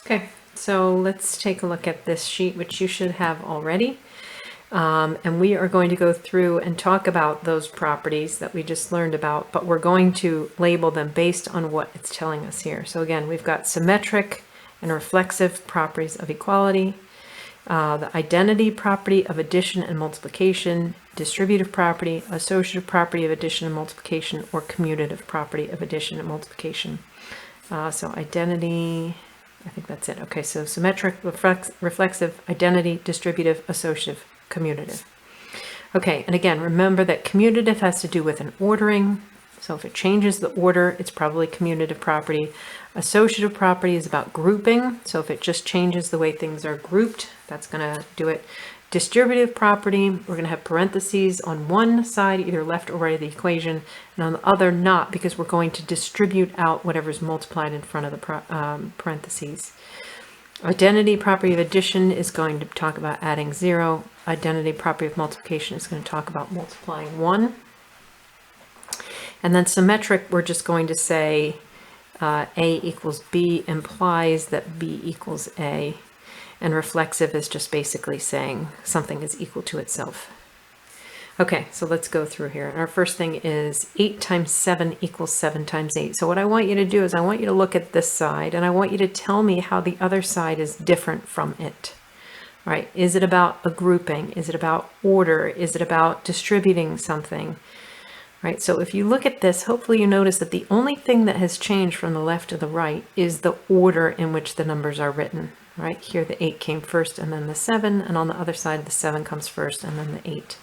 Okay, so let's take a look at this sheet, which you should have already. And we are going to go through and talk about those properties that we just learned about, but we're going to label them based on what it's telling us here. So again, we've got symmetric and reflexive properties of equality, the identity property of addition and multiplication, distributive property, associative property of addition and multiplication, or commutative property of addition and multiplication. So identity, I think that's it. Okay, so symmetric, reflexive, identity, distributive, associative, commutative. Okay, and again, remember that commutative has to do with an ordering. So if it changes the order, it's probably commutative property. Associative property is about grouping. So if it just changes the way things are grouped, that's going to do it. Distributive property, we're going to have parentheses on one side, either left or right of the equation, and on the other not, because we're going to distribute out whatever's multiplied in front of the parentheses. Identity property of addition is going to talk about adding 0. Identity property of multiplication is going to talk about multiplying 1. And then symmetric, we're just going to say A equals B implies that B equals A. And reflexive is just basically saying something is equal to itself. Okay, so let's go through here. Our first thing is 8 times 7 equals 7 times 8. So what I want you to do is I want you to look at this side and I want you to tell me how the other side is different from it. All right, is it about a grouping? Is it about order? Is it about distributing something? Right, so if you look at this, hopefully you notice that the only thing that has changed from the left to the right is the order in which the numbers are written. Right, here the 8 came first and then the 7, and on the other side the 7 comes first and then the 8.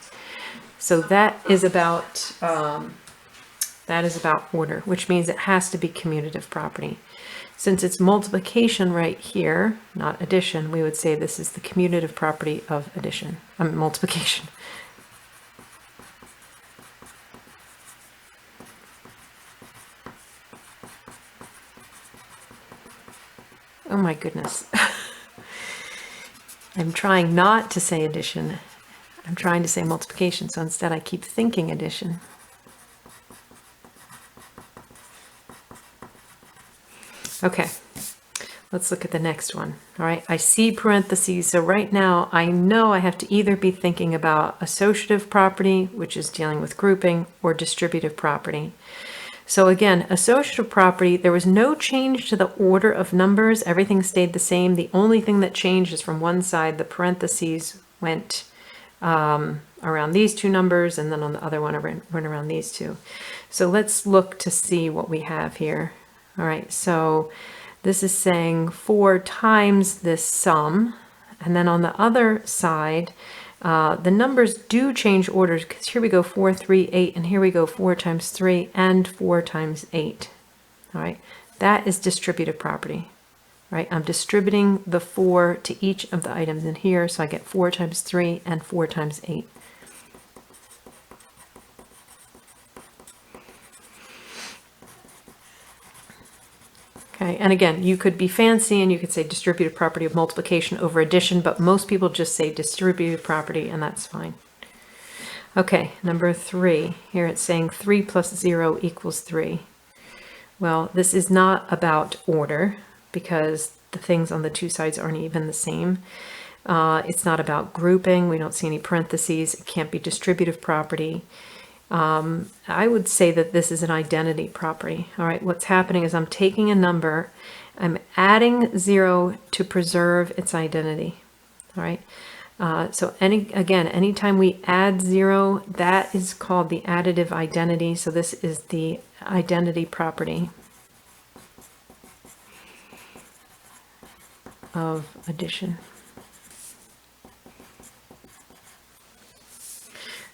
So that is about order, which means it has to be commutative property. Since it's multiplication right here, not addition, we would say this is the commutative property of addition, multiplication. Oh my goodness. I'm trying not to say addition. I'm trying to say multiplication, so instead I keep thinking addition. Okay, let's look at the next one. All right, I see parentheses, so right now I know I have to either be thinking about associative property, which is dealing with grouping, or distributive property. So again, associative property, there was no change to the order of numbers. Everything stayed the same. The only thing that changed is from one side, the parentheses went around these two numbers, and then on the other one went around these two. So let's look to see what we have here. All right, so this is saying 4 times this sum, and then on the other side, the numbers do change orders, because here we go 4, 3, 8, and here we go 4 times 3 and 4 times 8. All right, that is distributive property. Right, I'm distributing the 4 to each of the items in here, so I get 4 times 3 and 4 times 8. Okay, and again, you could be fancy and you could say distributive property of multiplication over addition, but most people just say distributive property, and that's fine. Okay, number 3. Here it's saying 3 plus 0 equals 3. Well, this is not about order, because the things on the two sides aren't even the same. It's not about grouping. We don't see any parentheses. It can't be distributive property. I would say that this is an identity property. All right, what's happening is I'm taking a number, I'm adding 0 to preserve its identity. All right, so anytime we add 0, that is called the additive identity. So this is the identity property of addition.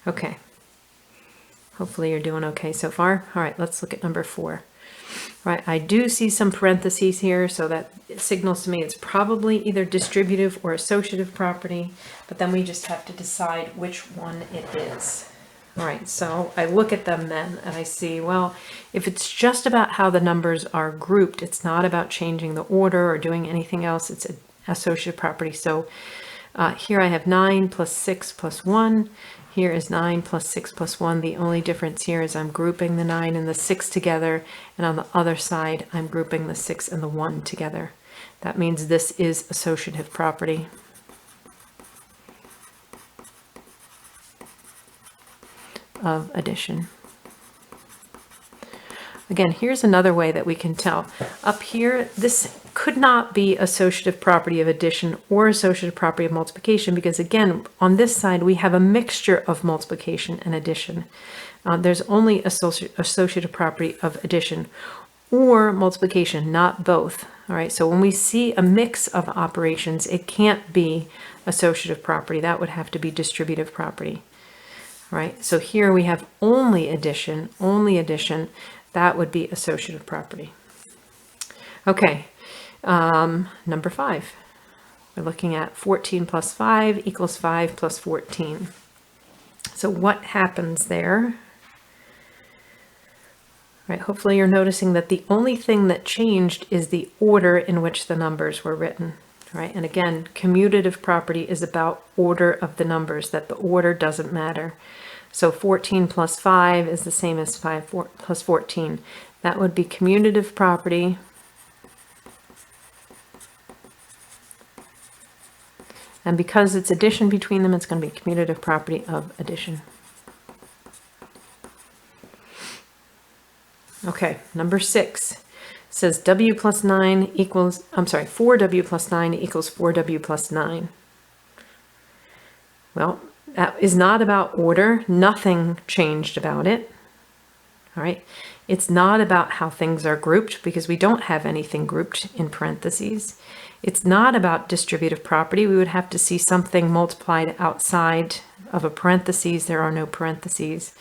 Okay. Hopefully you're doing okay so far. All right, let's look at number 4. All right, I do see some parentheses here, so that signals to me it's probably either distributive or associative property, but then we just have to decide which one it is. All right, so I look at them then and I see, well, if it's just about how the numbers are grouped, it's not about changing the order or doing anything else, it's an associative property. So here I have 9 plus 6 plus 1. here is 9 plus 6 plus 1. The only difference here is I'm grouping the 9 and the 6 together, and on the other side, I'm grouping the 6 and the 1 together. That means this is associative property. Of addition. Again, here's another way that we can tell. Up here, this could not be associative property of addition or associative property of multiplication, because again, on this side, we have a mixture of multiplication and addition. There's only associative property of addition or multiplication, not both. All right, so when we see a mix of operations, it can't be associative property. That would have to be distributive property. All right, so here we have only addition, that would be associative property. Okay, number 5. We're looking at 14 plus 5 equals 5 plus 14. So what happens there? Right, hopefully you're noticing that the only thing that changed is the order in which the numbers were written. Right, and again, commutative property is about order of the numbers, that the order doesn't matter. So 14 plus 5 is the same as 5 plus 14. That would be commutative property and because it's addition between them, it's going to be commutative property of addition. Okay, number 6 says W plus 9 equals, 4W plus 9 equals 4W plus 9. Well, that is not about order. Nothing changed about it. All right. It's not about how things are grouped because we don't have anything grouped in parentheses. It's not about distributive property. We would have to see something multiplied outside of a parentheses. There are no parentheses.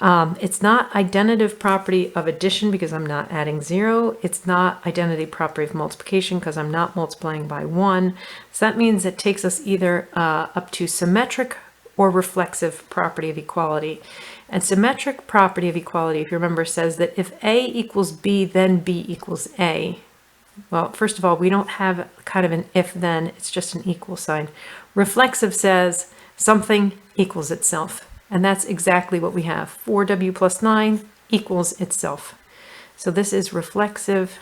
It's not identity property of addition because I'm not adding 0. It's not identity property of multiplication because I'm not multiplying by 1. So that means it takes us either up to symmetric or reflexive property of equality. And symmetric property of equality, if you remember, says that if A equals B, then B equals A. Well, first of all, we don't have kind of an if-then, it's just an equal sign. Reflexive says something equals itself. And that's exactly what we have. 4W plus 9 equals itself. So this is reflexive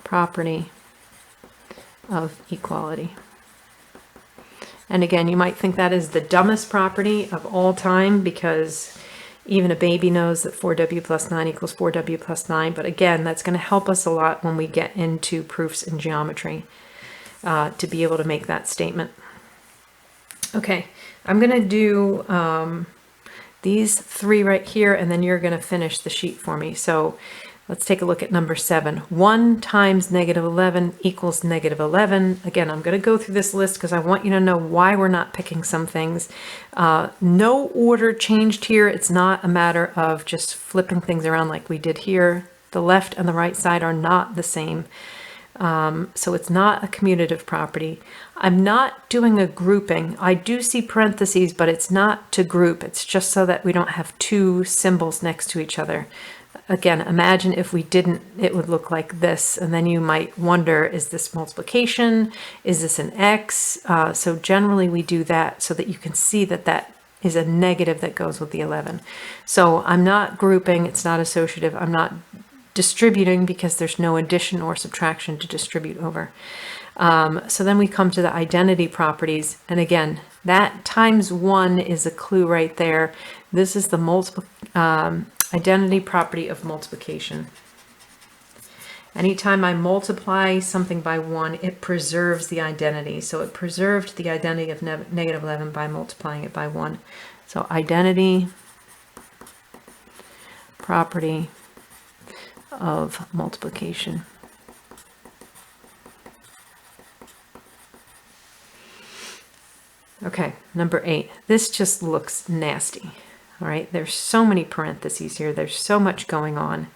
property of equality. And again, you might think that is the dumbest property of all time because even a baby knows that 4W plus 9 equals 4W plus 9. But again, that's going to help us a lot when we get into proofs in geometry to be able to make that statement. Okay, I'm going to do these 3 right here, and then you're going to finish the sheet for me. So let's take a look at number 7. 1 times negative 11 equals negative 11. Again, I'm going to go through this list because I want you to know why we're not picking some things. No order changed here. It's not a matter of just flipping things around like we did here. The left and the right side are not the same. So it's not a commutative property. I'm not doing a grouping. I do see parentheses, but it's not to group. It's just so that we don't have 2 symbols next to each other. Again, imagine if we didn't, it would look like this. And then you might wonder, is this multiplication? Is this an X? So generally we do that so that you can see that that is a negative that goes with the 11. So I'm not grouping. It's not associative. I'm not distributing because there's no addition or subtraction to distribute over. So then we come to the identity properties. And again, that times 1 is a clue right there. This is the identity property of multiplication. Anytime I multiply something by 1, it preserves the identity. So it preserved the identity of negative 11 by multiplying it by 1. So identity property of multiplication. Okay, number 8. This just looks nasty. All right, there's so many parentheses here. There's so much going on.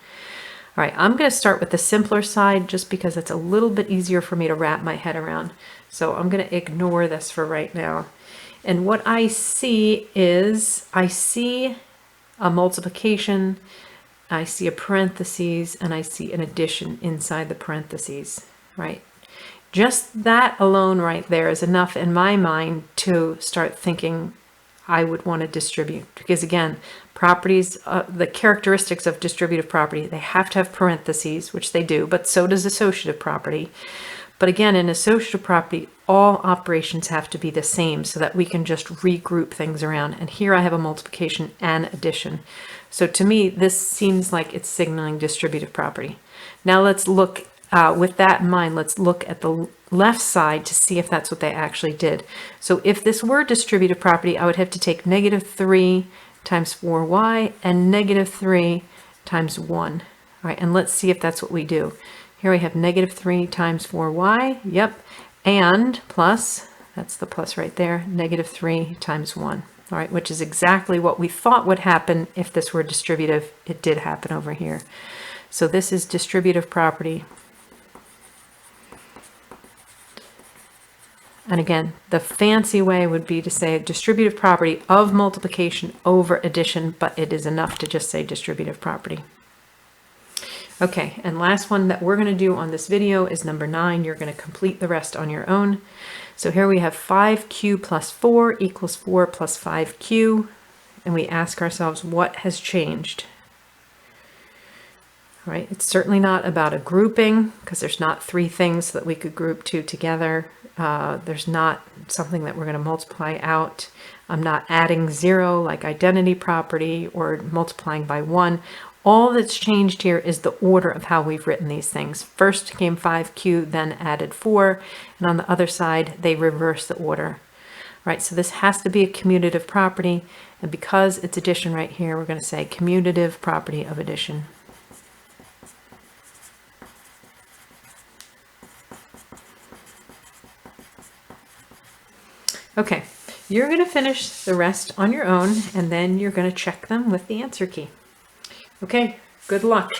All right, I'm going to start with the simpler side just because it's a little bit easier for me to wrap my head around. So I'm going to ignore this for right now. And what I see is I see a multiplication, I see a parentheses, and I see an addition inside the parentheses, right? Just that alone right there is enough in my mind to start thinking I would want to distribute. Because again, properties, the characteristics of distributive property, they have to have parentheses, which they do, but so does associative property. But again, in associative property, all operations have to be the same so that we can just regroup things around. And here I have a multiplication and addition. So to me, this seems like it's signaling distributive property. Now let's look, with that in mind, let's look at the left side to see if that's what they actually did. So if this were distributive property, I would have to take -3 times 4y and -3 times 1. All right, and let's see if that's what we do. Here we have -3 times 4y, yep, and plus, that's the plus right there, -3 times 1, all right, which is exactly what we thought would happen if this were distributive. It did happen over here. So this is distributive property. And again, the fancy way would be to say distributive property of multiplication over addition, but it is enough to just say distributive property. Okay, and last one that we're going to do on this video is number 9. You're going to complete the rest on your own. So here we have 5q plus 4 equals 4 plus 5q, and we ask ourselves what has changed. All right, it's certainly not about a grouping because there's not 3 things that we could group 2 together. There's not something that we're going to multiply out. I'm not adding 0 like identity property or multiplying by 1. All that's changed here is the order of how we've written these things. First came 5q, then added 4, and on the other side, they reverse the order. Right, so this has to be a commutative property, and because it's addition right here, we're going to say commutative property of addition. Okay, you're going to finish the rest on your own, and then you're going to check them with the answer key. Okay, good luck.